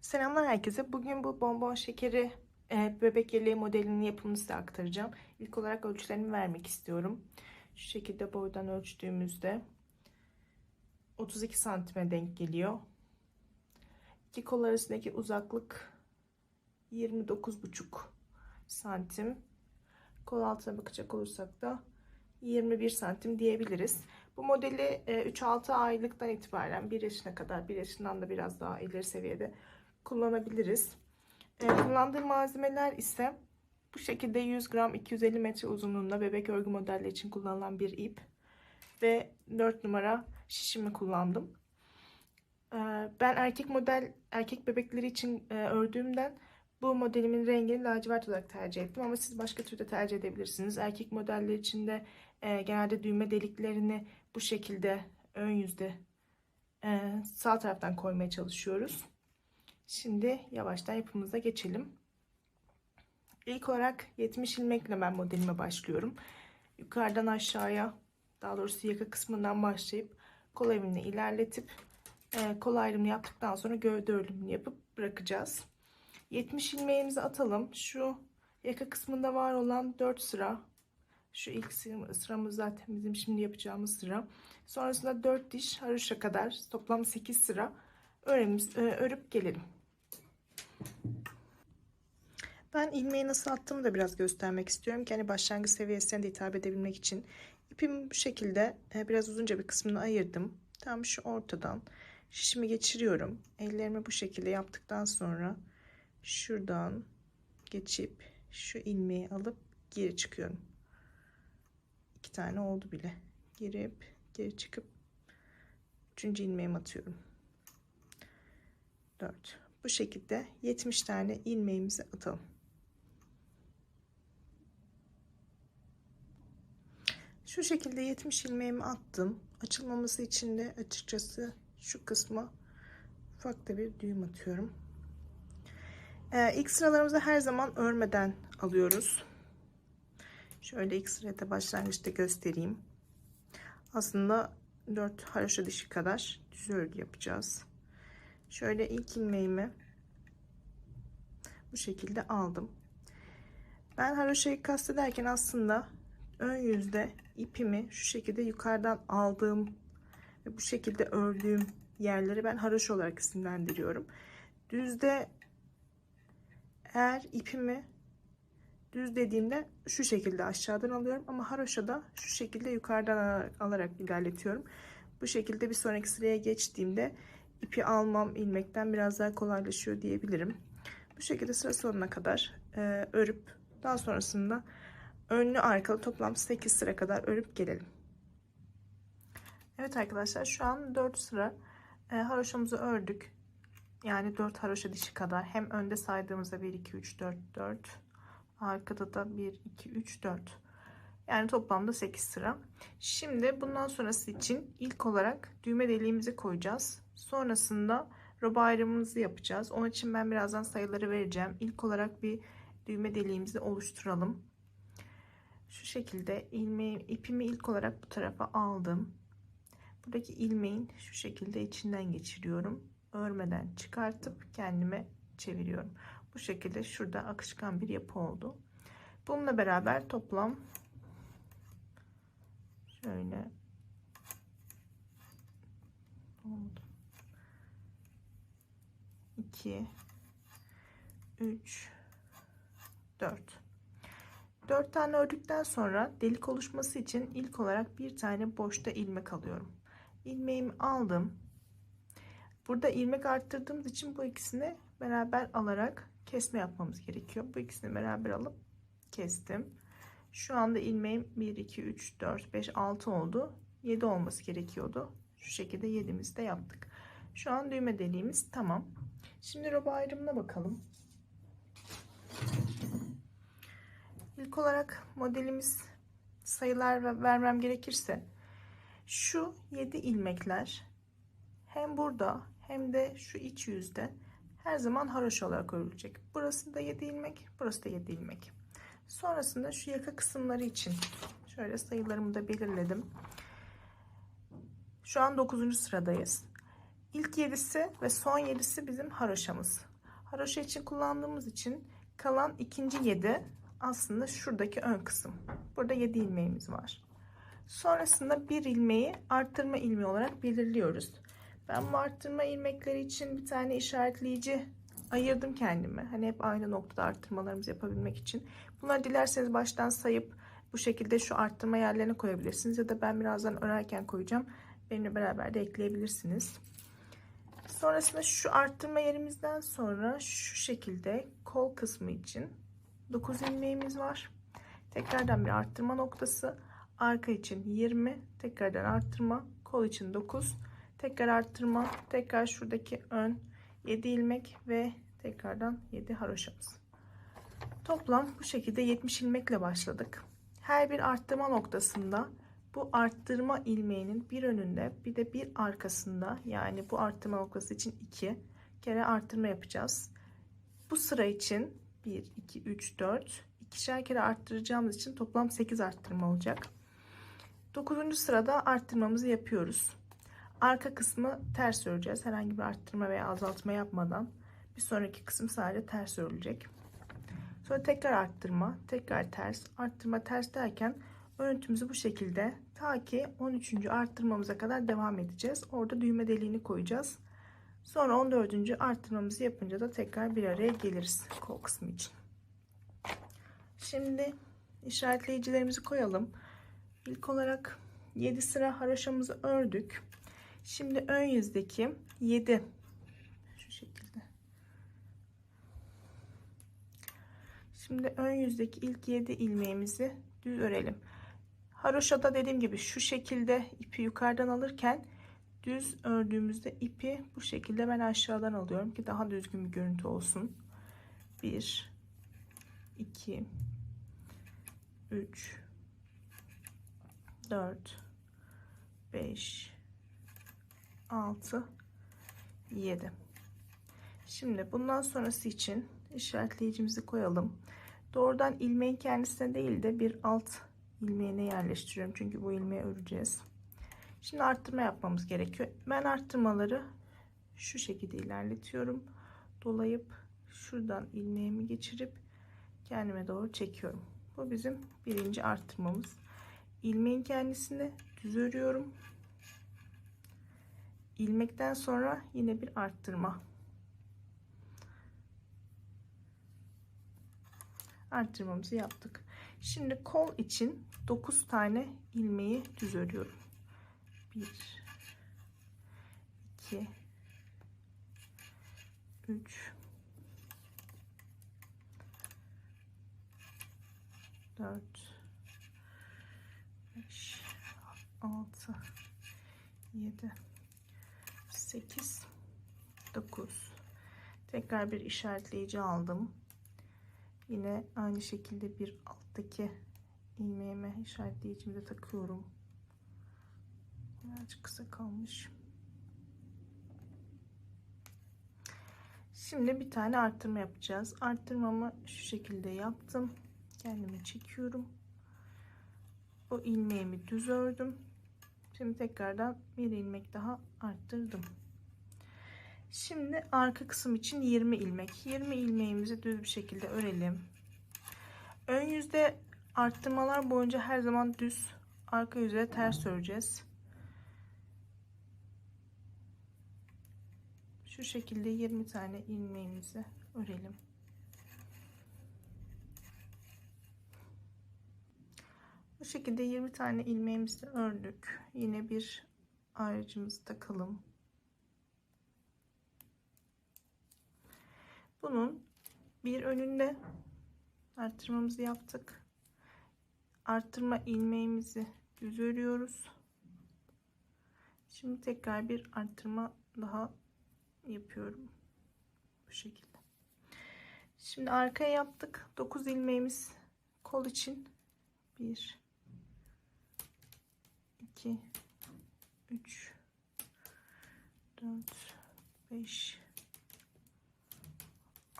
Selamlar herkese. Bugün bu bonbon şekeri bebek yeleği modelinin yapımını size aktaracağım. İlk olarak ölçülerini vermek istiyorum. Şu şekilde boydan ölçtüğümüzde 32 santime denk geliyor. İki kol arasındaki uzaklık 29,5 santim. Kol altına bakacak olursak da 21 santim diyebiliriz. Bu modeli 3-6 aylıktan itibaren 1 yaşına kadar, 1 yaşından da biraz daha ileri seviyede kullanabiliriz. Kullandığım malzemeler ise bu şekilde 100 gram 250 metre uzunluğunda bebek örgü modelleri için kullanılan bir ip ve 4 numara şişimi kullandım. Ben erkek bebekleri için ördüğümden bu modelimin rengini lacivert olarak tercih ettim, ama siz başka türde tercih edebilirsiniz. Erkek modeller için de genelde düğme deliklerini bu şekilde ön yüzde sağ taraftan koymaya çalışıyoruz. Şimdi yavaştan yapımıza geçelim. İlk olarak 70 ilmekle ben modelime başlıyorum. Yukarıdan aşağıya, daha doğrusu yaka kısmından başlayıp kol evini ilerletip kol ayrımını yaptıktan sonra gövde örümünü yapıp bırakacağız. 70 ilmeğimizi atalım. Şu yaka kısmında var olan 4 sıra, şu ilk sıramız zaten bizim şimdi yapacağımız sıra. Sonrasında 4 diş haroşa kadar toplam 8 sıra örüp gelelim. Ben ilmeği nasıl attığımı da biraz göstermek istiyorum ki hani başlangıç seviyesine de hitap edebilmek için. İpimi bu şekilde biraz uzunca bir kısmını ayırdım. Tam şu ortadan şişimi geçiriyorum. Ellerimi bu şekilde yaptıktan sonra şuradan geçip şu ilmeği alıp geri çıkıyorum. 2 tane oldu bile. Girip geri çıkıp 3. ilmeğimi atıyorum. 4. Bu şekilde 70 tane ilmeğimizi atalım. Şu şekilde 70 ilmeğimi attım. Açılmaması için de açıkçası şu kısma ufak da bir düğüm atıyorum. İlk sıralarımızı her zaman örmeden alıyoruz. Şöyle ilk sıraya da başlangıçta göstereyim. Aslında 4 haroşa dişi kadar düz örgü yapacağız. Şöyle ilk ilmeğimi bu şekilde aldım. Ben haroşayı kastederken aslında ön yüzde ipimi şu şekilde yukarıdan aldığım ve bu şekilde ördüğüm yerleri ben haroşa olarak isimlendiriyorum. Düzde eğer ipimi düz dediğimde şu şekilde aşağıdan alıyorum, ama haroşada şu şekilde yukarıdan alarak ilerletiyorum. Bu şekilde bir sonraki sıraya geçtiğimde ipi almam ilmekten biraz daha kolaylaşıyor diyebilirim. Bu şekilde sıra sonuna kadar örüp daha sonrasında önlü arkalı toplam 8 sıra kadar örüp gelelim. Evet arkadaşlar, şu an 4 sıra haroşamızı ördük. Yani 4 haroşa dişi kadar, hem önde saydığımızda 1 2 3 4 4, arkada da 1 2 3 4, yani toplamda 8 sıra. Şimdi bundan sonrası için ilk olarak düğme deliğimizi koyacağız. Sonrasında roba ayrımımızı yapacağız. Onun için ben birazdan sayıları vereceğim. İlk olarak bir düğme deliğimizi oluşturalım. Şu şekilde ipimi ilk olarak bu tarafa aldım. Buradaki ilmeğin şu şekilde içinden geçiriyorum. Örmeden çıkartıp kendime çeviriyorum. Bu şekilde şurada akışkan bir yapı oldu. Bununla beraber toplam şöyle 2 3 4 tane ördükten sonra delik oluşması için ilk olarak bir tane boşta ilmek alıyorum. İlmeğimi aldım. Burada ilmek arttırdığımız için bu ikisini beraber alarak kesme yapmamız gerekiyor. Bu ikisini beraber alıp kestim. Şu anda ilmeğim 1 2 3 4 5 6 oldu. 7 olması gerekiyordu. Şu şekilde 7'mizi de yaptık. Şu an düğme deliğimiz tamam. Şimdi roba ayrımına bakalım. İlk olarak modelimiz, sayılar vermem gerekirse, şu 7 ilmekler hem burada hem de şu iç yüzde her zaman haroşa olarak örülecek. Burası da 7 ilmek, burası da 7 ilmek. Sonrasında şu yaka kısımları için şöyle sayılarımı da belirledim. Şu an 9. sıradayız. İlk 7'si ve son 7'si bizim haroşamız. Haroşa için kullandığımız için kalan ikinci 7 aslında şuradaki ön kısım. Burada 7 ilmeğimiz var. Sonrasında bir ilmeği arttırma ilmeği olarak belirliyoruz. Ben bu arttırma ilmekleri için bir tane işaretleyici ayırdım kendime. Hani hep aynı noktada arttırmalarımızı yapabilmek için. Bunları dilerseniz baştan sayıp bu şekilde şu arttırma yerlerine koyabilirsiniz. Ya da ben birazdan örerken koyacağım. Benimle beraber de ekleyebilirsiniz. Sonrasında şu arttırma yerimizden sonra şu şekilde kol kısmı için 9 ilmeğimiz var. Tekrardan bir arttırma noktası. Arka için 20, tekrardan arttırma, kol için 9, tekrar arttırma, tekrar şuradaki ön 7 ilmek ve tekrardan 7 haroşamız. Toplam bu şekilde 70 ilmekle başladık. Her bir arttırma noktasında bu arttırma ilmeğinin bir önünde bir de bir arkasında, yani bu arttırma noktası için 2 kere arttırma yapacağız. Bu sıra için 1, 2, 3, 4 ikişer kere arttıracağımız için toplam 8 arttırma olacak. 9. sırada arttırmamızı yapıyoruz. Arka kısmı ters öreceğiz. Herhangi bir arttırma veya azaltma yapmadan. Bir sonraki kısım sadece ters örülecek. Sonra tekrar arttırma, tekrar ters, arttırma, ters derken örüntümüzü bu şekilde ta ki 13. arttırmamıza kadar devam edeceğiz. Orada düğme deliğini koyacağız. Sonra 14. arttırmamızı yapınca da tekrar bir araya geliriz kol kısmı için. Şimdi işaretleyicilerimizi koyalım. İlk olarak 7 sıra haroşamızı ördük. Şimdi ön yüzdeki 7 şu şekilde. Şimdi ön yüzdeki ilk 7 ilmeğimizi düz örelim. Haroşada dediğim gibi şu şekilde ipi yukarıdan alırken düz ördüğümüzde ipi bu şekilde ben aşağıdan alıyorum ki daha düzgün bir görüntü olsun. 1 2 3 4 5 6 7. Şimdi bundan sonrası için işaretleyicimizi koyalım. Doğrudan ilmeğin kendisine değil de bir alt ilmeğine yerleştiriyorum. Çünkü bu ilmeği öreceğiz. Şimdi arttırma yapmamız gerekiyor. Ben arttırmaları şu şekilde ilerletiyorum. Dolayıp şuradan ilmeğimi geçirip kendime doğru çekiyorum. Bu bizim birinci arttırmamız. İlmeğin kendisini düz örüyorum. İlmekten sonra yine bir arttırma. Arttırmamızı yaptık. Şimdi kol için 9 tane ilmeği düz örüyorum. 1 2 3 4 5 6 7 8 9. Tekrar bir işaretleyici aldım. Yine aynı şekilde bir alttaki ilmeğime işaretleyicimi de takıyorum. Birazcık kısa kalmış. Şimdi bir tane arttırma yapacağız. Arttırmamı şu şekilde yaptım. Kendime çekiyorum. Bu ilmeğimi düz ördüm. Şimdi tekrardan bir ilmek daha arttırdım. Şimdi arka kısım için 20 ilmek. 20 ilmeğimizi düz bir şekilde örelim. Ön yüzde arttırmalar boyunca her zaman düz, arka yüze ters öreceğiz. Şu şekilde 20 tane ilmeğimizi örelim. Bu şekilde 20 tane ilmeğimizi ördük. Yine bir ayrıcımızı takalım. Bunun bir önünde arttırmamızı yaptık. Arttırma ilmeğimizi düz örüyoruz. Şimdi tekrar bir arttırma daha yapıyorum. Bu şekilde. Şimdi arkaya yaptık. 9 ilmeğimiz kol için. 1 2 3 4 5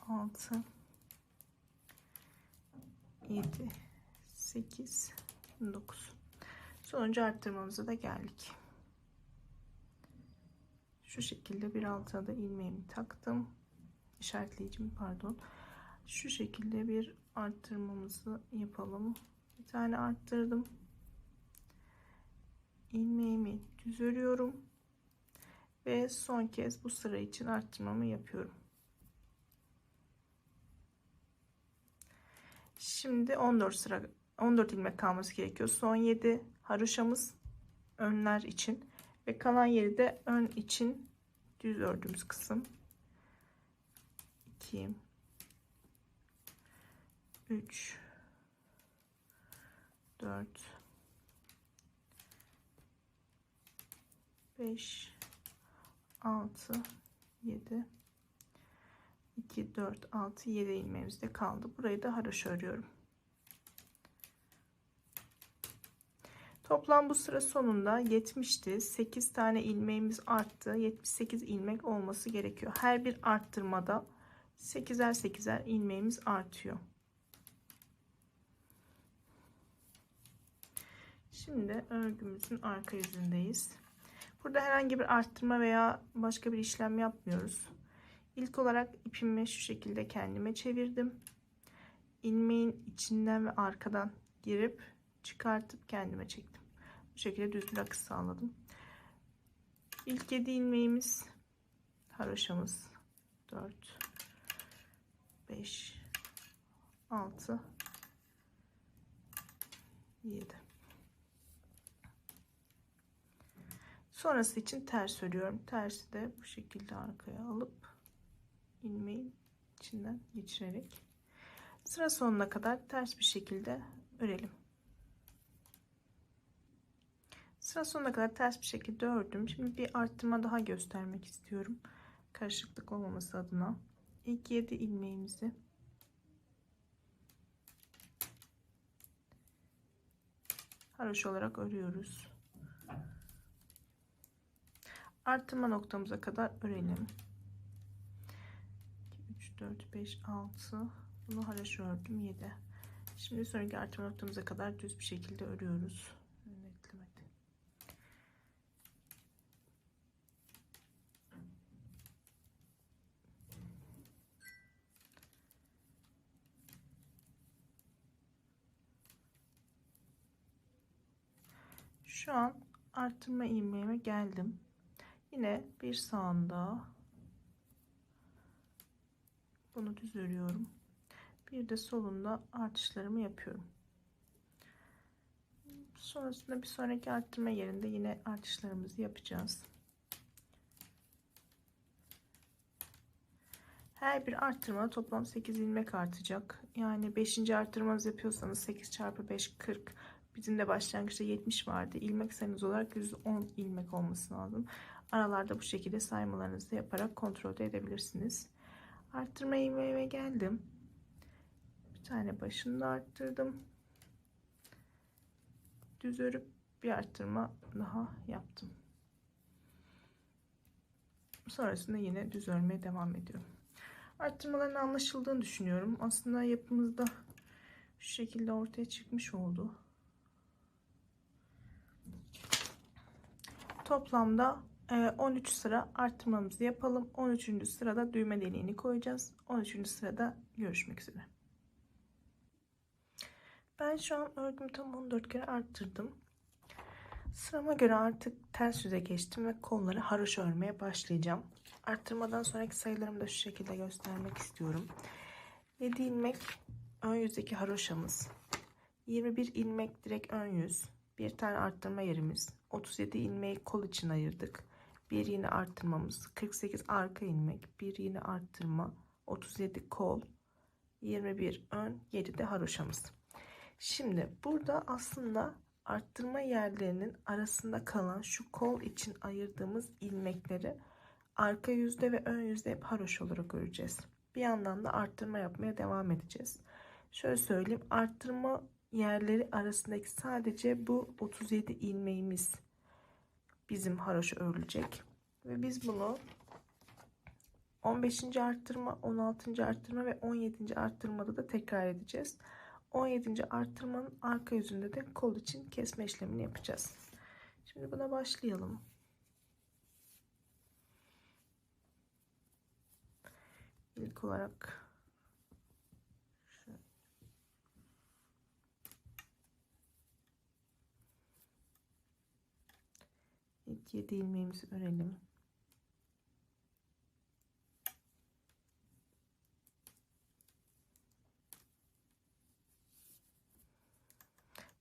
6 7 8 9. Sonuncu arttırmamıza da geldik. Şu şekilde bir altına da ilmeğimi taktım. işaretleyicim pardon. Şu şekilde bir arttırmamızı yapalım. Bir tane arttırdım. İlmeğimi düz örüyorum ve son kez bu sıra için arttırmamı yapıyorum. Şimdi 14 ilmek kalması gerekiyor. Son 7 haroşamız önler için ve kalan yeri de ön için düz ördüğümüz kısım. 2 3 4 5 6 7 2 4 6 7 ilmeğimiz de kaldı. Burayı da haroşa örüyorum. Toplam bu sıra sonunda 70'ti. 8 tane ilmeğimiz arttı. 78 ilmek olması gerekiyor. Her bir arttırmada 8'er 8'er ilmeğimiz artıyor. Şimdi örgümüzün arka yüzündeyiz. Burada herhangi bir arttırma veya başka bir işlem yapmıyoruz. İlk olarak ipimi şu şekilde kendime çevirdim. İlmeğin içinden ve arkadan girip çıkartıp kendime çektim. Bu şekilde düz bir akış sağladım. İlk 7 ilmeğimiz haroşamız 4 5 6 7. Sonrası için ters örüyorum. Tersi de bu şekilde arkaya alıp ilmeğin içinden geçirerek sıra sonuna kadar ters bir şekilde örelim. Sıra sonuna kadar ters bir şekilde ördüm. Şimdi bir arttırma daha göstermek istiyorum. Karışıklık olmaması adına. İlk 7 ilmeğimizi haroşa olarak örüyoruz. Arttırma noktamıza kadar örelim. 2 3 4 5 6. Bunu haroşa ördüm 7. Şimdi sonraki arttırma noktamıza kadar düz bir şekilde örüyoruz. Şu an arttırma ilmeğime geldim. Yine bir sağında bunu düz örüyorum. Bir de solunda artışlarımı yapıyorum. Sonrasında bir sonraki arttırma yerinde yine artışlarımızı yapacağız. Her bir arttırma toplam 8 ilmek artacak. Yani 5. arttırmanızı yapıyorsanız 8 çarpı 5 40. Bizim de başlangıçta 70 vardı. İlmek sayınız olarak 110 ilmek olması lazım. Aralarda bu şekilde saymalarınızı yaparak kontrol edebilirsiniz. Arttırma ilmeğime geldim. Bir tane başını arttırdım. Düz örüp bir arttırma daha yaptım. Sonrasında yine düz örmeye devam ediyorum. Arttırmaların anlaşıldığını düşünüyorum. Aslında yapımızda şu şekilde ortaya çıkmış oldu. Toplamda 13 sıra arttırmamızı yapalım. 13. sırada düğme deliğini koyacağız. 13. sırada görüşmek üzere. Ben şu an örgümü tam 14 kere arttırdım. Sırama göre artık ters yüze geçtim ve kolları haroşa örmeye başlayacağım. Arttırmadan sonraki sayılarımı da şu şekilde göstermek istiyorum. 7 ilmek ön yüzdeki haroşamız, 21 ilmek direkt ön yüz, bir tane arttırma yerimiz, 37 ilmeği kol için ayırdık, bir yine arttırmamız, 48 arka ilmek, bir yine arttırma, 37 kol, 21 ön, 7 de haroşamız. Şimdi burada aslında arttırma yerlerinin arasında kalan şu kol için ayırdığımız ilmekleri arka yüzde ve ön yüzde hep haroşa olarak öreceğiz. Bir yandan da arttırma yapmaya devam edeceğiz. Şöyle söyleyeyim, arttırma yerleri arasındaki sadece bu 37 ilmeğimiz bizim haroşa örülecek ve biz bunu 15. arttırma, 16. arttırma ve 17. arttırmada da tekrar edeceğiz. 17. arttırmanın arka yüzünde de kol için kesme işlemini yapacağız. Şimdi buna başlayalım. İlk olarak ilk 7 ilmeğimizi örelim.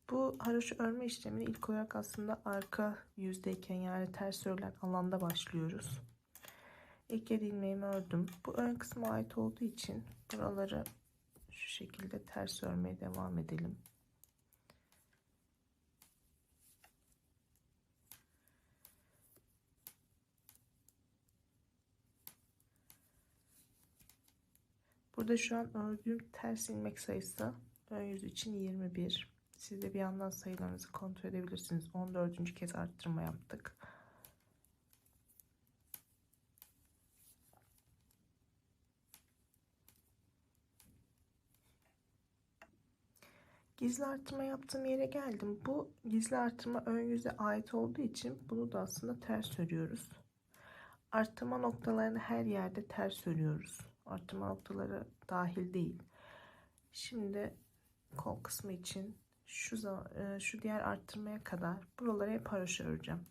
Bu haroşa örme işlemini ilk olarak aslında arka yüzdeyken, yani ters örülen alanda başlıyoruz. İlk 7 ilmeğimi ördüm. Bu ön kısma ait olduğu için buraları şu şekilde ters örmeye devam edelim. Burada şu an ördüğüm ters ilmek sayısı ön yüz için 21. Siz de bir yandan sayılarınızı kontrol edebilirsiniz. 14. kez arttırma yaptık. Gizli arttırma yaptığım yere geldim. Bu gizli arttırma ön yüze ait olduğu için bunu da aslında ters örüyoruz. Arttırma noktalarını her yerde ters örüyoruz. Arttırma noktaları dahil değil. Şimdi kol kısmı için şu diğer arttırmaya kadar buraları hep haroşa öreceğim.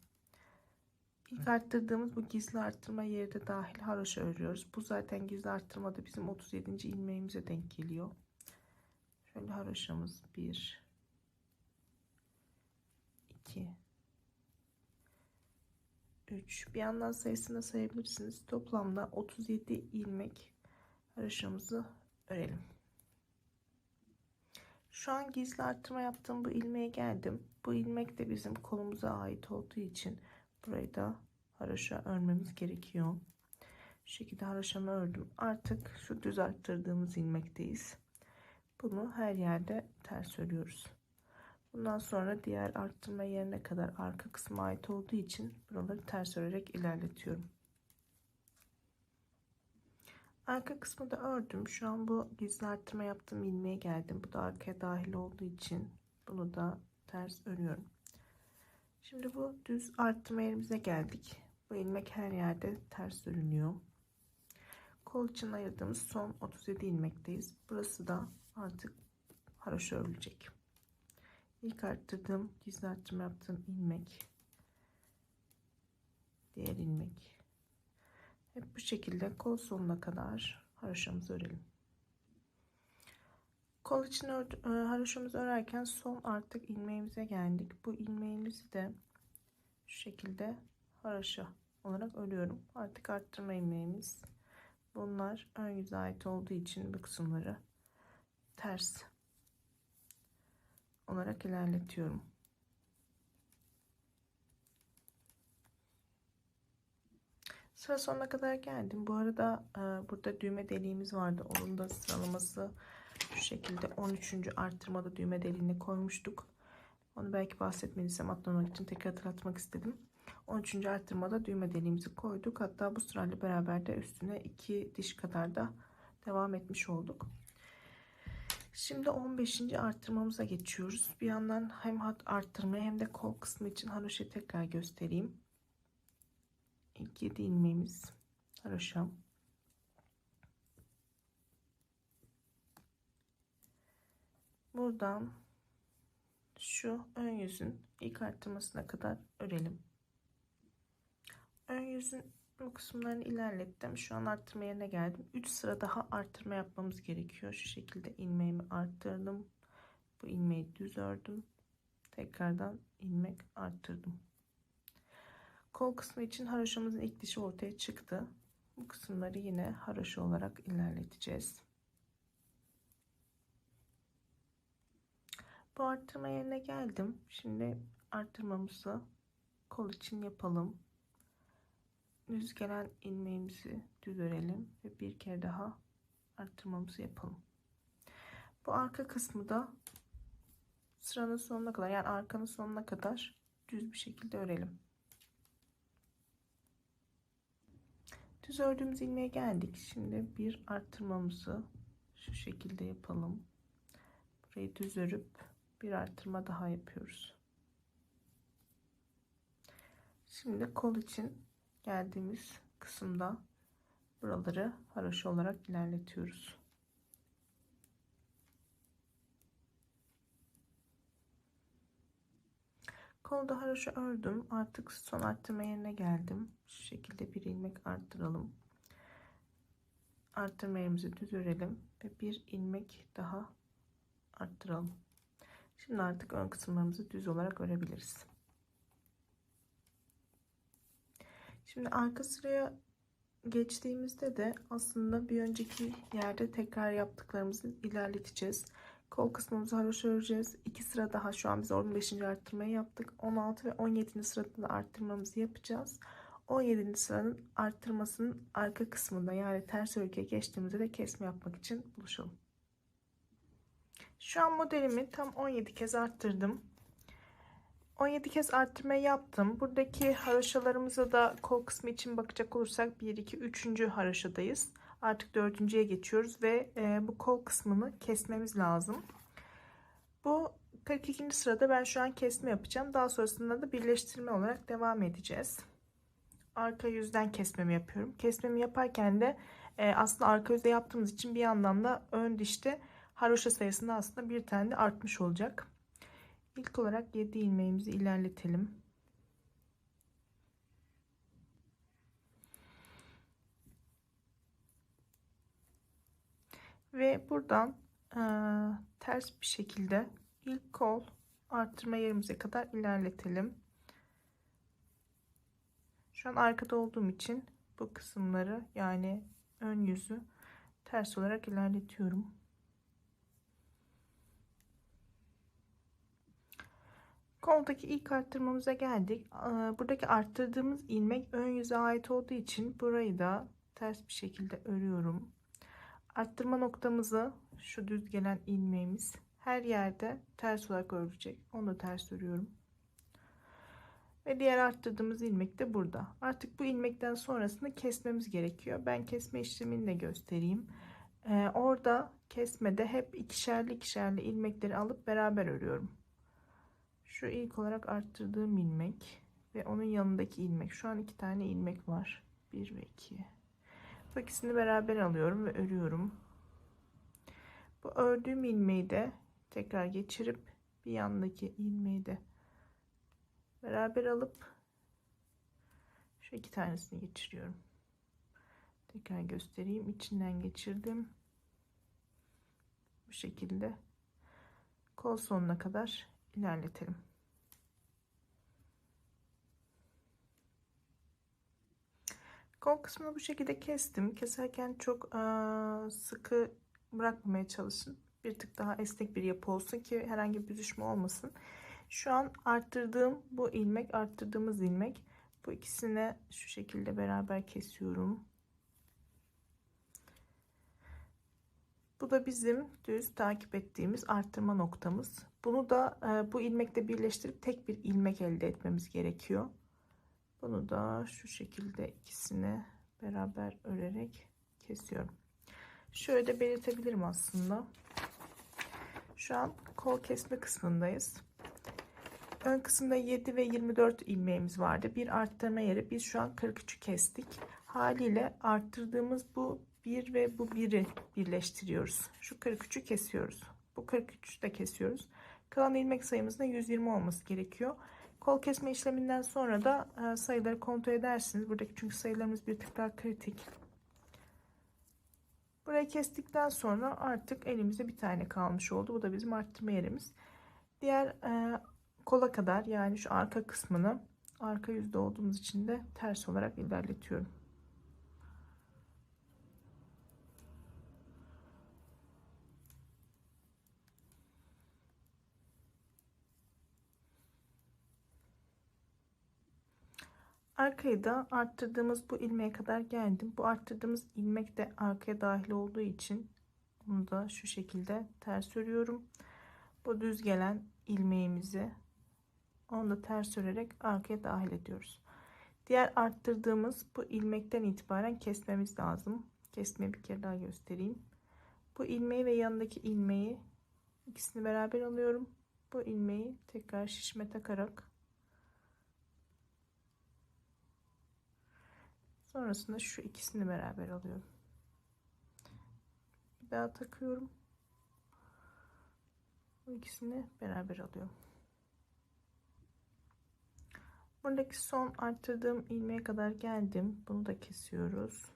İlk arttırdığımız bu gizli arttırma yeri de dahil haroşa örüyoruz. Bu zaten gizli arttırmada bizim 37. ilmeğimize denk geliyor. Şöyle haroşamız 1 2 3, bir yandan sayısını sayabilirsiniz. Toplamda 37 ilmek haroşamızı örelim. Şu an gizli arttırma yaptığım bu ilmeğe geldim. Bu ilmek de bizim kolumuza ait olduğu için burayı da haroşa örmemiz gerekiyor. Şu şekilde haroşamı ördüm. Artık şu düz arttırdığımız ilmekteyiz. Bunu her yerde ters örüyoruz. Bundan sonra diğer arttırma yerine kadar arka kısma ait olduğu için buraları ters örerek ilerletiyorum. Arka kısmı da ördüm. Şu an bu gizli arttırma yaptığım ilmeğe geldim. Bu da arkaya dahil olduğu için bunu da ters örüyorum. Şimdi bu düz arttırma yerimize geldik. Bu ilmek her yerde ters örülüyor. Kol için ayırdığımız son 37 ilmekteyiz. Burası da artık haroşa örülecek. İlk arttırdığım, gizli arttırma yaptığım ilmek, diğer ilmek. Hep bu şekilde kol sonuna kadar haroşamızı örelim. Kol için haroşamızı örerken son artık ilmeğimize geldik. Bu ilmeğimizi de şu şekilde haroşa olarak örüyorum. Artık arttırma ilmeğimiz. Bunlar ön yüze ait olduğu için bu kısımları ters olarak ilerletiyorum. Sıra sonuna kadar geldim. Bu arada burada düğme deliğimiz vardı. Onun da sıralaması şu şekilde 13. arttırmada düğme deliğini koymuştuk. Onu belki bahsetmediysem atlamak için tekrar hatırlatmak istedim. 13. arttırmada düğme deliğimizi koyduk. Hatta bu sırayla beraber de üstüne 2 diş kadar da devam etmiş olduk. Şimdi 15. arttırmamıza geçiyoruz. Bir yandan hem arttırmayı hem de kol kısmı için haroşayı tekrar göstereyim. İlk 7 ilmeğimiz haroşam. Buradan şu ön yüzün ilk arttırmasına kadar örelim. Ön yüzün bu kısımlarını ilerlettim. Şu an arttırma yerine geldim. 3 sıra daha arttırma yapmamız gerekiyor. Şu şekilde ilmeğimi arttırdım. Bu ilmeği düz ördüm. Tekrardan ilmek arttırdım. Kol kısmı için haroşamızın ilk dişi ortaya çıktı. Bu kısımları yine haroşa olarak ilerleteceğiz. Bu arttırma yerine geldim. Şimdi arttırmamızı kol için yapalım. Düz gelen ilmeğimizi düz örelim ve bir kere daha arttırmamızı yapalım. Bu arka kısmı da sıranın sonuna kadar, yani arkanın sonuna kadar düz bir şekilde örelim. Düz ördüğümüz ilmeğe geldik. Şimdi bir arttırmamızı şu şekilde yapalım. Burayı düz örüp bir arttırma daha yapıyoruz. Şimdi kol için geldiğimiz kısımda buraları haroşa olarak ilerletiyoruz. Kolda haroşa ördüm. Artık son arttırma yerine geldim. Şu şekilde bir ilmek arttıralım. Arttırma yerimizi düz örelim ve bir ilmek daha arttıralım. Şimdi artık ön kısımlarımızı düz olarak örebiliriz. Şimdi arka sıraya geçtiğimizde de aslında bir önceki yerde tekrar yaptıklarımızı ilerleteceğiz. Kol kısmımızı haroşa öreceğiz. 2 sıra daha, şu an biz 15. arttırmayı yaptık. 16 ve 17. sırada da arttırmamızı yapacağız. 17. sıranın arttırmasının arka kısmında, yani ters örgüye geçtiğimizde de kesme yapmak için buluşalım. Şu an modelimi tam 17 kez arttırdım. 17 kez arttırmayı yaptım. Buradaki haroşalarımıza da kol kısmı için bakacak olursak 1, 2, 3. haroşadayız. Artık 4.'ye geçiyoruz ve bu kol kısmını kesmemiz lazım. Bu 42. sırada ben şu an kesme yapacağım. Daha sonrasında da birleştirme olarak devam edeceğiz. Arka yüzden kesmemi yapıyorum. Kesmemi yaparken de aslında arka yüzde yaptığımız için bir yandan da ön dişte haroşa sayısında aslında bir tane de artmış olacak. İlk olarak 7 ilmeğimizi ilerletelim. Ve buradan ters bir şekilde ilk kol arttırma yerimize kadar ilerletelim. Şu an arkada olduğum için bu kısımları, yani ön yüzü ters olarak ilerletiyorum. Koldaki ilk arttırmamıza geldik. Buradaki arttırdığımız ilmek ön yüze ait olduğu için burayı da ters bir şekilde örüyorum. Arttırma noktamızı, şu düz gelen ilmeğimiz her yerde ters olarak örülecek. Onu da ters örüyorum. Ve diğer arttırdığımız ilmek de burada. Artık bu ilmekten sonrasını kesmemiz gerekiyor. Ben kesme işlemini de göstereyim. Orada kesmede hep ikişerli ilmekleri alıp beraber örüyorum. Şu ilk olarak arttırdığım ilmek ve onun yanındaki ilmek. Şu an 2 tane ilmek var. 1 ve 2. Bu ikisini beraber alıyorum ve örüyorum. Bu ördüğüm ilmeği de tekrar geçirip bir yandaki ilmeği de beraber alıp şu 2 tanesini geçiriyorum. Tekrar göstereyim. İçinden geçirdim. Bu şekilde kol sonuna kadar ilerletelim. Kol kısmını bu şekilde kestim. Keserken çok sıkı bırakmamaya çalışın. Bir tık daha esnek bir yapı olsun ki herhangi bir büzüşme olmasın. Şu an arttırdığım bu ilmek, arttırdığımız ilmek, bu ikisini şu şekilde beraber kesiyorum. Bu da bizim düz takip ettiğimiz arttırma noktamız. Bunu da bu ilmekle birleştirip tek bir ilmek elde etmemiz gerekiyor. Bunu da şu şekilde ikisini beraber örerek kesiyorum. Şöyle de belirtebilirim aslında. Şu an kol kesme kısmındayız. Ön kısımda 7 ve 24 ilmeğimiz vardı. Bir arttırma yeri. Biz şu an 43'ü kestik. Haliyle arttırdığımız bu 1 ve bu 1'i birleştiriyoruz. Şu 43'ü kesiyoruz. Bu 43'ü de kesiyoruz. Kalan ilmek sayımızda 120 olması gerekiyor. Kol kesme işleminden sonra da sayıları kontrol edersiniz. Buradaki çünkü sayılarımız bir tık daha kritik. Burayı kestikten sonra artık elimizde bir tane kalmış oldu. Bu da bizim arttırma yerimiz. Diğer kola kadar, yani şu arka kısmını arka yüzde olduğumuz için de ters olarak ilerletiyorum. Arkayı da arttırdığımız bu ilmeğe kadar geldim. Bu arttırdığımız ilmek de arkaya dahil olduğu için bunu da şu şekilde ters örüyorum. Bu düz gelen ilmeğimizi, onu da ters örerek arkaya dahil ediyoruz. Diğer arttırdığımız bu ilmekten itibaren kesmemiz lazım. Kesmeyi bir kere daha göstereyim. Bu ilmeği ve yanındaki ilmeği, ikisini beraber alıyorum. Bu ilmeği tekrar şişme takarak Sonrasında şu ikisini beraber alıyorum. Bir daha takıyorum. Bu ikisini beraber alıyorum. Buradaki son arttırdığım ilmeğe kadar geldim. Bunu da kesiyoruz.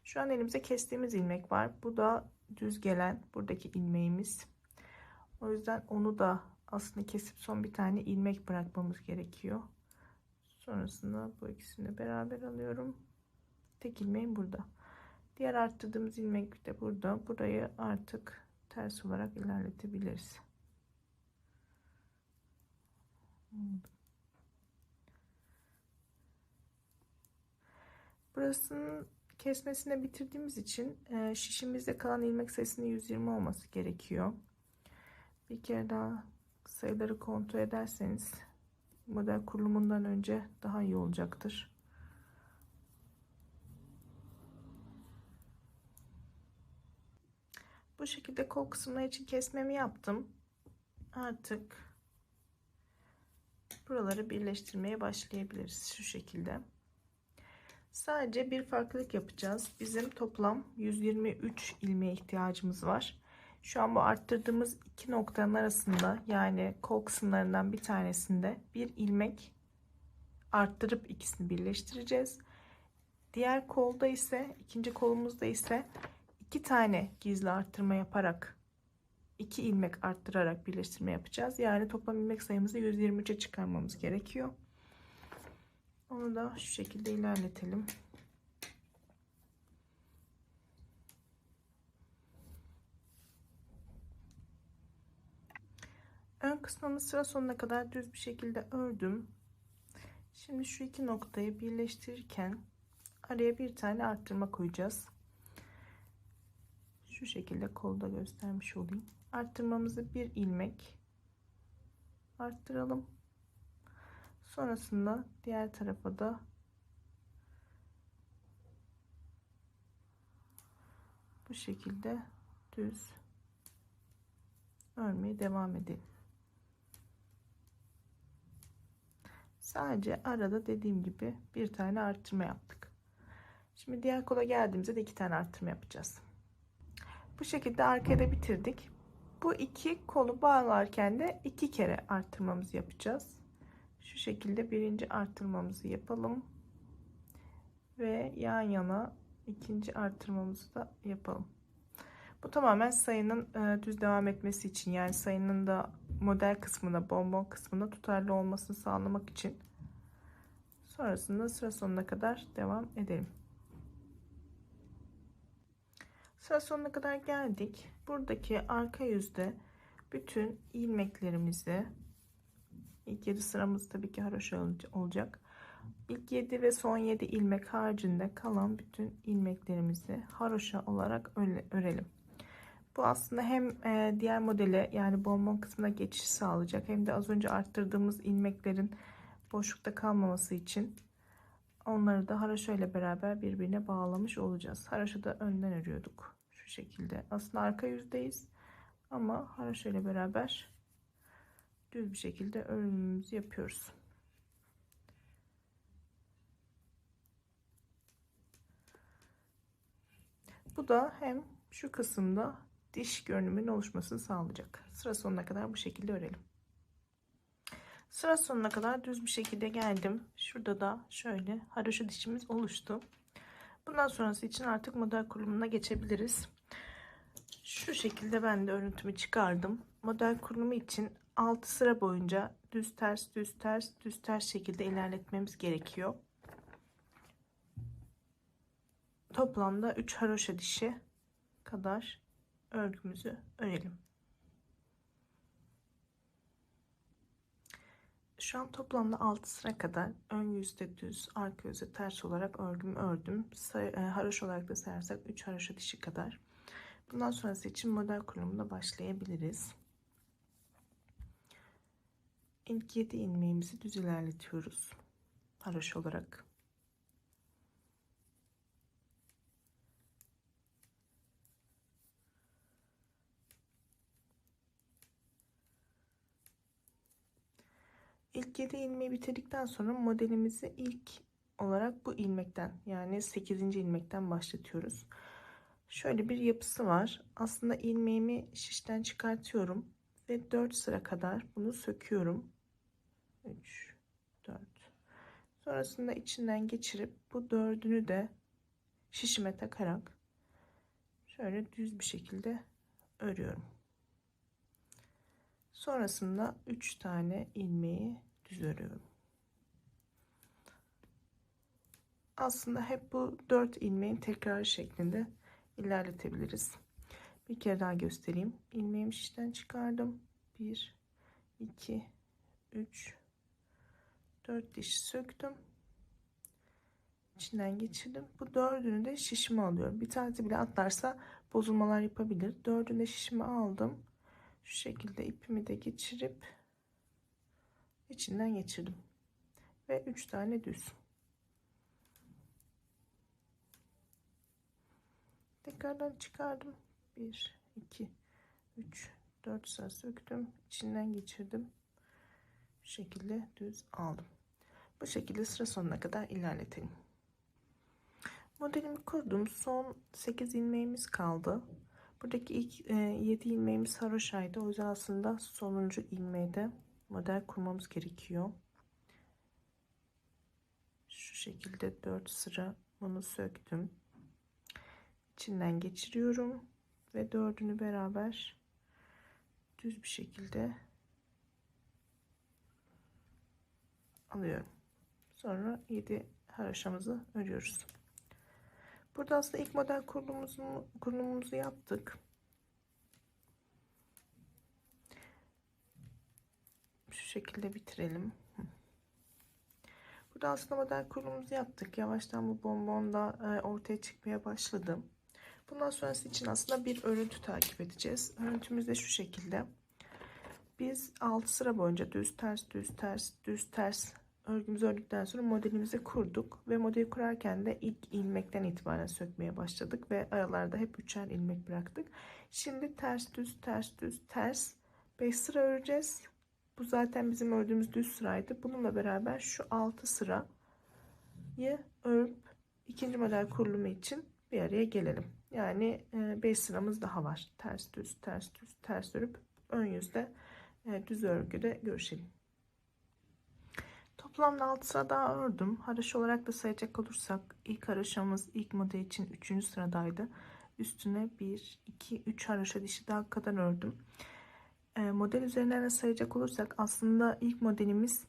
Şu an elimize kestiğimiz ilmek var. Bu da düz gelen buradaki ilmeğimiz. O yüzden onu da aslında kesip son bir tane ilmek bırakmamız gerekiyor. Sonrasında bu ikisini beraber alıyorum. Tek ilmeğim burada. Diğer arttırdığımız ilmek de burada. Burayı artık ters olarak ilerletebiliriz. Burasının kesmesine bitirdiğimiz için şişimizde kalan ilmek sayısının 120 olması gerekiyor. Bir kere daha sayıları kontrol ederseniz model kurulumundan önce daha iyi olacaktır. Bu şekilde kol kısımları için kesmemi yaptım. Artık buraları birleştirmeye başlayabiliriz şu şekilde. Sadece bir farklılık yapacağız. Bizim toplam 123 ilmeğe ihtiyacımız var. Şu an bu arttırdığımız iki noktanın arasında, yani kol kısımlarından bir tanesinde bir ilmek arttırıp ikisini birleştireceğiz. Diğer kolda ise, ikinci kolumuzda ise iki tane gizli arttırma yaparak, iki ilmek arttırarak birleştirme yapacağız. Yani toplam ilmek sayımızı 123'e çıkarmamız gerekiyor. Onu da şu şekilde ilerletelim. Ön kısmımı sıra sonuna kadar düz bir şekilde ördüm. Şimdi şu iki noktayı birleştirirken araya bir tane arttırma koyacağız. Şu şekilde kolda göstermiş olayım. Arttırmamızı bir ilmek arttıralım. Sonrasında diğer tarafa da bu şekilde düz örmeye devam edelim. Sadece arada dediğim gibi bir tane arttırma yaptık. Şimdi diğer kola geldiğimizde de iki tane arttırma yapacağız. Bu şekilde arkaya da bitirdik. Bu iki kolu bağlarken de iki kere arttırmamızı yapacağız. Şu şekilde birinci arttırmamızı yapalım ve yan yana ikinci arttırmamızı da yapalım. Bu tamamen sayının düz devam etmesi için, yani sayının da model kısmında, bonbon kısmında tutarlı olmasını sağlamak için. Sonrasında sıra sonuna kadar devam edelim. Sıra sonuna kadar geldik. Buradaki arka yüzde bütün ilmeklerimizi, ilk 7 sıramız tabii ki haroşa olacak. İlk 7 ve son 7 ilmek haricinde kalan bütün ilmeklerimizi haroşa olarak örelim. Bu aslında hem diğer modele, yani bonbon kısmına geçiş sağlayacak, hem de az önce arttırdığımız ilmeklerin boşlukta kalmaması için onları da haroşa ile beraber birbirine bağlamış olacağız. Haroşa da önden örüyorduk şu şekilde. Aslında arka yüzdeyiz ama haroşa ile beraber düz bir şekilde örümümüzü yapıyoruz. Bu da hem şu kısımda diş görünümünün oluşmasını sağlayacak. Sıra sonuna kadar bu şekilde örelim. Sıra sonuna kadar düz bir şekilde geldim. Şurada da şöyle haroşa dişimiz oluştu. Bundan sonrası için artık model kurulumuna geçebiliriz. Şu şekilde ben de örüntümü çıkardım. Model kurulumu için 6 sıra boyunca düz ters düz ters düz ters şekilde ilerletmemiz gerekiyor. Toplamda 3 haroşa dişi kadar örgümüzü örelim. Şu an toplamda 6 sıra kadar ön yüzde düz, arka yüzde ters olarak örgümü ördüm. Haroşa olarak da sayarsak 3 haroşa dişi kadar. Bundan sonrası için model kurulumuna başlayabiliriz. İlk 7 ilmeğimizi düz ilerletiyoruz haroşa olarak. İlk 7 ilmeği bitirdikten sonra modelimizi ilk olarak bu ilmekten, yani 8. ilmekten başlatıyoruz. Şöyle bir yapısı var. Aslında ilmeğimi şişten çıkartıyorum ve 4 sıra kadar bunu söküyorum. 3, 4. Sonrasında içinden geçirip bu dördünü de şişime takarak şöyle düz bir şekilde örüyorum. Sonrasında 3 tane ilmeği düz örüyorum. Aslında hep bu 4 ilmeğin tekrar şeklinde ilerletebiliriz. Bir kere daha göstereyim. İlmeğimi şişten çıkardım. 1, 2, 3, 4 diş söktüm. İçinden geçirdim. Bu dördünü de şişime alıyorum. Bir tanesi bile atlarsa bozulmalar yapabilir. Dördünü de şişime aldım. Şu şekilde ipimi de geçirip içinden geçirdim. Ve 3 tane düz. Tekrardan çıkardım. 1, 2, 3, 4 sıra söktüm. İçinden geçirdim. Bu şekilde düz aldım. Bu şekilde sıra sonuna kadar ilerletelim. Modelimi kurdum. Son 8 ilmeğimiz kaldı. Buradaki ilk 7 ilmeğimiz haroşaydı. O yüzden aslında sonuncu ilmeği de model kurmamız gerekiyor. Şu şekilde 4 sıra bunu söktüm. İçinden geçiriyorum ve dördünü beraber düz bir şekilde alıyorum. Sonra 7 haroşamızı örüyoruz. Burada aslında ilk model kurulumumuzu yaptık. Şu şekilde bitirelim. Burada aslında model kurulumumuzu yaptık. Yavaştan bu bonbon da ortaya çıkmaya başladı. Bundan sonrası için aslında bir örüntü takip edeceğiz. Örüntümüz de şu şekilde. Biz 6 sıra boyunca düz ters düz ters düz ters örgümüzü ördükten sonra modelimizi kurduk ve modeli kurarken de ilk ilmekten itibaren sökmeye başladık ve aralarda hep üçer ilmek bıraktık. Şimdi ters düz ters düz ters 5 sıra öreceğiz. Bu zaten bizim ördüğümüz düz sıraydı. Bununla beraber şu 6 sırayı örüp ikinci model kurulumu için bir araya gelelim. Yani 5 sıramız daha var. Ters düz ters düz ters örüp ön yüzde düz örgüde görüşelim. Toplamda 6 sıra daha ördüm. Haroşa olarak da sayacak olursak ilk haroşamız ilk model için 3. sıradaydı. Üstüne 1, 2, 3 haroşa dişi daha kadar ördüm. Model üzerinden de sayacak olursak aslında ilk modelimiz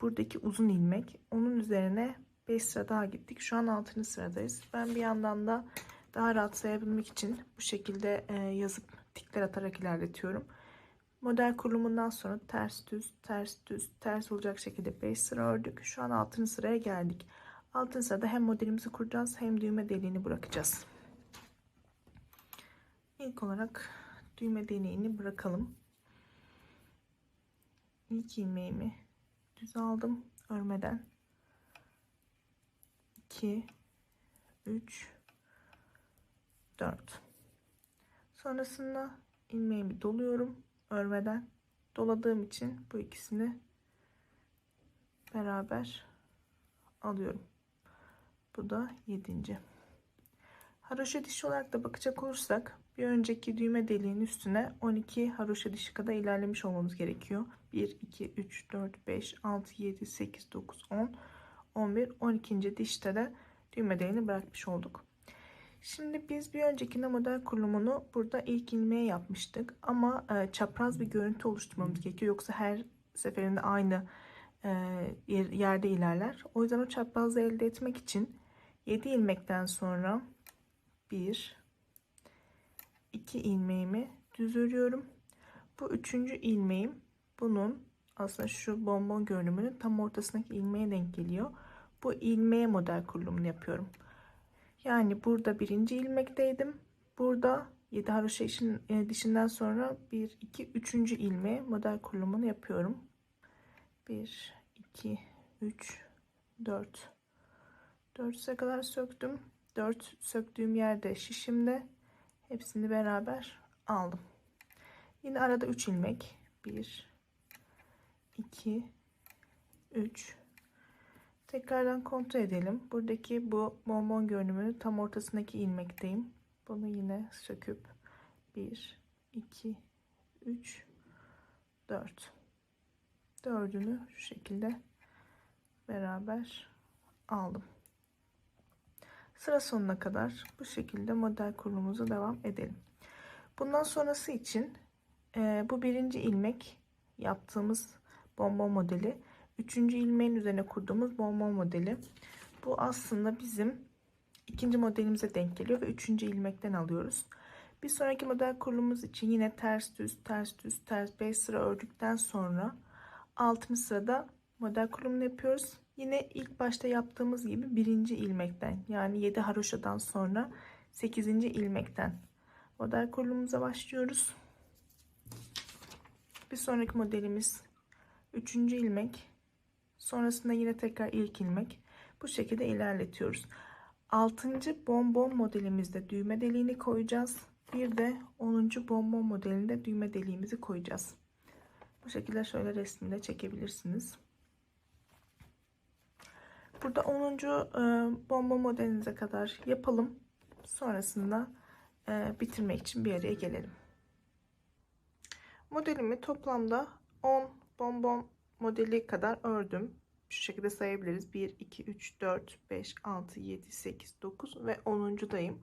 buradaki uzun ilmek. Onun üzerine 5 sıra daha gittik. Şu an 6. sıradayız. Ben bir yandan da daha rahat sayabilmek için bu şekilde yazıp tikler atarak ilerletiyorum. Model kurulumundan sonra ters düz ters düz ters olacak şekilde 5 sıra ördük. Şu an 6. sıraya geldik. 6. sırada hem modelimizi kuracağız hem düğme deliğini bırakacağız. İlk olarak düğme deliğini bırakalım. İlk ilmeğimi düz aldım örmeden. 2, 3, 4. Sonrasında ilmeğimi doluyorum örmeden. Doladığım için bu ikisini beraber alıyorum. Bu da 7. Haroşa dişi olarak da bakacak olursak bir önceki düğme deliğinin üstüne 12 haroşa dişi kadar ilerlemiş olmamız gerekiyor. 1, 2, 3, 4, 5, 6, 7, 8, 9, 10, 11, 12. dişte de düğme deliğini bırakmış olduk. Şimdi biz bir önceki model kurulumunu burada ilk ilmeğe yapmıştık. Ama çapraz bir görüntü oluşturmamız gerekiyor. Yoksa her seferinde aynı yerde ilerler. O yüzden o çaprazı elde etmek için 7 ilmekten sonra 1, 2 ilmeğimi düz örüyorum. Bu 3. ilmeğim bunun aslında şu bonbon görünümünün tam ortasındaki ilmeğe denk geliyor. Bu ilmeğe model kurulumunu yapıyorum. Yani burada 1. ilmekteydim. Burada 7 haroşa dişinden sonra 1, 2, 3. ilmeğe model kurulumunu yapıyorum. 1, 2, 3, 4. 4 sıra kadar söktüm. 4 söktüğüm yerde şişimde. Hepsini beraber aldım. Yine arada 3 ilmek. 1, 2, 3. Tekrardan kontrol edelim. Buradaki bu bonbon görünümünün tam ortasındaki ilmekteyim. Bunu yine söküp 1, 2, 3, 4. Dördünü şu şekilde beraber aldım. Sıra sonuna kadar bu şekilde model kurulumuza devam edelim. Bundan sonrası için bu birinci ilmek yaptığımız bonbon modeli, üçüncü ilmeğin üzerine kurduğumuz bonbon modeli. Bu aslında bizim ikinci modelimize denk geliyor ve üçüncü ilmekten alıyoruz. Bir sonraki model kurulumuz için yine ters düz ters düz ters 5 sıra ördükten sonra 6. sırada model kurulumunu yapıyoruz. Yine ilk başta yaptığımız gibi birinci ilmekten, yani 7 haroşadan sonra 8. ilmekten model kurulumumuza başlıyoruz. Bir sonraki modelimiz 3. ilmek, sonrasında yine tekrar ilk ilmek, bu şekilde ilerletiyoruz. 6. bonbon modelimizde düğme deliğini koyacağız. Bir de 10. bonbon modelinde düğme deliğimizi koyacağız. Bu şekilde şöyle resminde çekebilirsiniz. Burada 10. bonbon modelinize kadar yapalım. Sonrasında bitirmek için bir araya gelelim. Modelimi toplamda 10 bonbon modeli kadar ördüm. Şu şekilde sayabiliriz. 1, 2, 3, 4, 5, 6, 7, 8, 9 ve 10'uncudayım.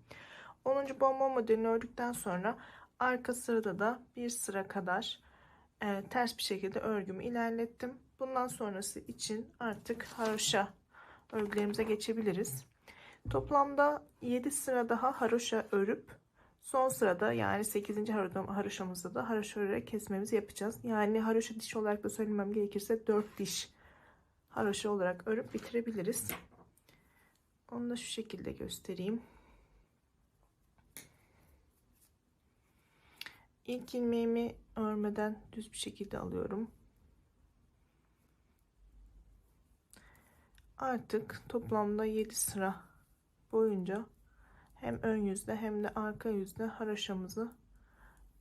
10. bonbon modelini ördükten sonra arka sırada da bir sıra kadar ters bir şekilde örgümü ilerlettim. Bundan sonrası için artık haroşa örgülerimize geçebiliriz. Toplamda 7 sıra daha haroşa örüp son sırada, yani 8. haroşamızda da haroşa örerek kesmemizi yapacağız. Yani haroşa diş olarak da söylemem gerekirse 4 diş haroşa olarak örüp bitirebiliriz. Onu da şu şekilde göstereyim. İlk ilmeğimi örmeden düz bir şekilde alıyorum. Artık toplamda 7 sıra boyunca hem ön yüzde hem de arka yüzde haroşamızı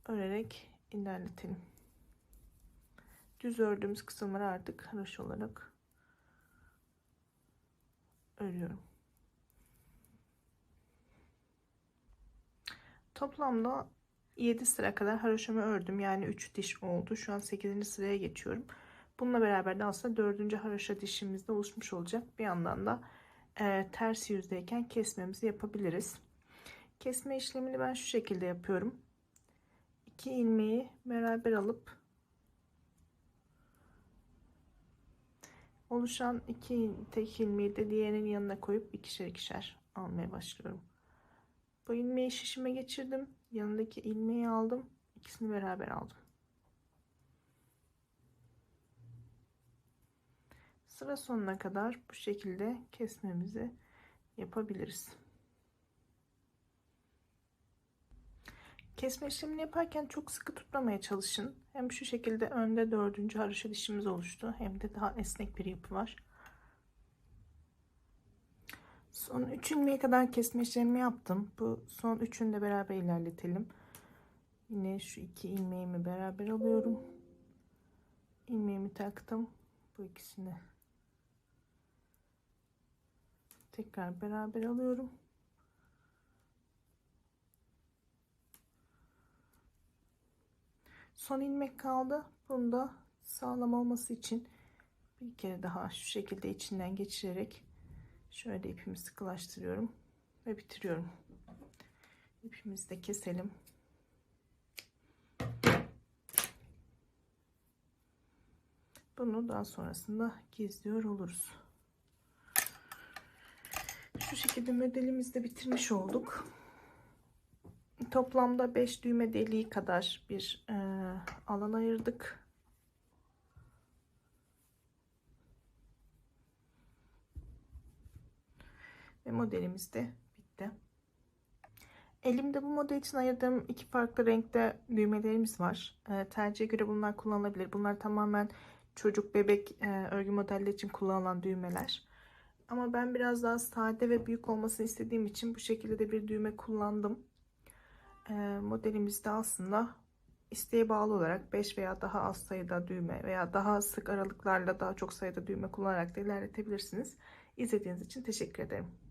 örerek ilerletelim. Düz ördüğümüz kısımları artık haroşa olarak örüyorum. Toplamda 7 sıra kadar haroşamı ördüm. Yani 3 diş oldu. Şu an 8. sıraya geçiyorum. Bununla beraber de aslında 4. haroşa dişimiz de oluşmuş olacak. Bir yandan da ters yüzdeyken kesmemizi yapabiliriz. Kesme işlemini ben şu şekilde yapıyorum. 2 ilmeği beraber alıp oluşan 2 tek ilmeği de diğerinin yanına koyup ikişer ikişer almaya başlıyorum. Bu ilmeği şişime geçirdim. Yanındaki ilmeği aldım. İkisini beraber aldım. Sıra sonuna kadar bu şekilde kesmemizi yapabiliriz. Kesme işlemini yaparken çok sıkı tutmamaya çalışın. Hem şu şekilde önde 4. haroşa dişimiz oluştu, hem de daha esnek bir yapı var. Son 3 ilmeğe kadar kesme işlemimi yaptım. Bu son 3'ünü de beraber ilerletelim. Yine şu 2 ilmeğimi beraber alıyorum. İlmeğimi taktım. Bu ikisini tekrar beraber alıyorum. Son ilmek kaldı. Bunu da sağlam olması için bir kere daha şu şekilde içinden geçirerek şöyle ipimi sıkılaştırıyorum ve bitiriyorum. İpimizi de keselim. Bunu daha sonrasında gizliyor oluruz. Şu şekilde modelimizi de bitirmiş olduk. Toplamda 5 düğme deliği kadar bir alan ayırdık. Ve modelimiz de bitti. Elimde bu model için ayırdığım 2 farklı renkte düğmelerimiz var. Tercihe göre bunlar kullanılabilir. Bunlar tamamen çocuk, bebek örgü modelleri için kullanılan düğmeler. Ama ben biraz daha sade ve büyük olmasını istediğim için bu şekilde de bir düğme kullandım. Modelimiz de aslında isteğe bağlı olarak 5 veya daha az sayıda düğme veya daha sık aralıklarla daha çok sayıda düğme kullanarak da ilerletebilirsiniz. İzlediğiniz için teşekkür ederim.